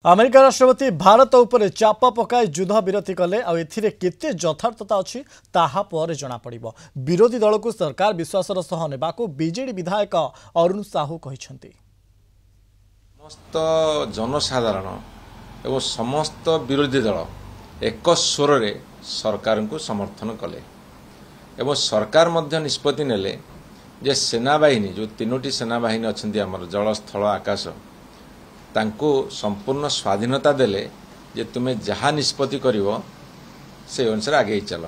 America राष्ट्रपति भारत उपर चापा पकाई युद्ध विरति कले आउ केते यथार्थता अच्छी ताहा पर जना पड़िबो। विरोधी दल को सरकार विश्वासर सह नेबाकू बीजेडी विधायक अरुण साहू कहिसेंती। समस्त जनसाधारण एवं समस्त विरोधी दल एक स्वर रे सरकार को समर्थन कले एवं सरकार मध्य निष्पत्ति नेले जे सेनाबाहिनी जो तीनोटी सेनाबाहिनी अच्छी आमर जल स्थल आकाश तांको संपूर्ण स्वाधीनता देले जे तुम्हें जहाँ निष्पत्ति करिवो से अनुसार आगे चल।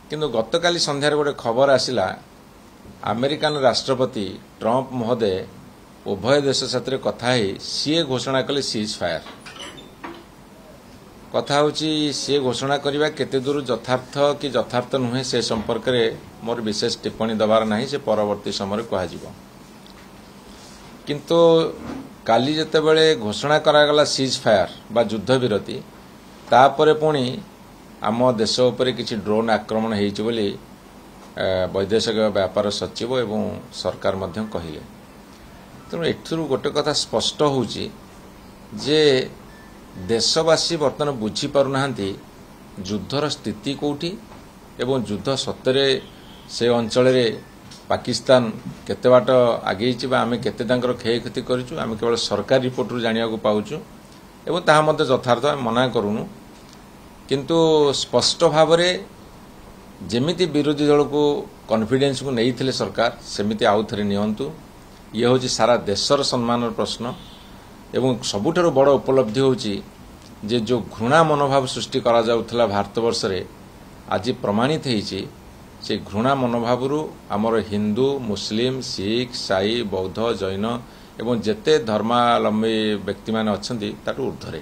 किंतु गतकाली संध्यार गोटे खबर आसिला अमेरिकान राष्ट्रपति ट्रंप महोदय उभय देश साथ कथा सी घोषणा कले सीज फायर कथा होची सी घोषणा करवा केते दूर यथार्थ कि यथार्थ नुहे से संपर्क में मोर विशेष टिप्पणी दबार नहीं से परवर्ती समय कह किंतु काली जितेबले घोषणा करागला सीज फायर बा युद्ध विरति तापर पुणी आम देश उपर किसी ड्रोन आक्रमण होती बोली वैदेशिक व्यापार सचिव एवं सरकार मध्य कहले। तेणु एथुरु गोटे कथा स्पष्ट होची जे देशवासी बर्तमान बुझी पारुना युद्धर स्थिति कोठी एवं युद्ध सत्तरे से अंचल पाकिस्तान केते बाट आगे आम केते क्षय क्षति करूँ आम केवल सरकार रिपोर्ट जाना पाऊँ एवं ताहा मध्य यथार्थ आम मना करूनु। किंतु स्पष्ट भाव में जेमिति विरोधी दल को कॉन्फिडेंस को नहीं थिले सरकार सेमिति आउ थरे नियंतु। ये हूँ सारा देशर सम्मान प्रश्न एवं सबुठारु बड़ उपलब्धि होची जे जो घृणा मनोभाव सृष्टि करा जाउथला भारत वर्ष रे आज प्रमाणित होईची से घृणा मनोभाव आमर हिंदू मुस्लिम सिख साई बौद्ध जैन एवं जेते धर्मावलंबी व्यक्ति माने अछंती ताटू ऊर्धरे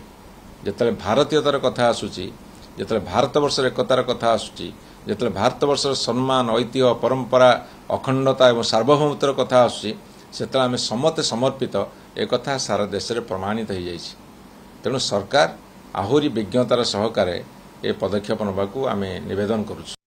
जेतले भारतीयतार कथा आसुची जेतले भारतवर्षर एकतार कथा आसुची जेतले भारतवर्षर सम्मान ऐतिह्य परंपरा अखंडता एवं सार्वभौमत्वर कथा आसुची सेतले आमे समते समर्पित एक कथा सारा देश में प्रमाणित हो जाइछि। तेणु सरकार आहुरी विज्ञतार सहकारे ए पदक्षेप नबाकू आमे निवेदन करूछु।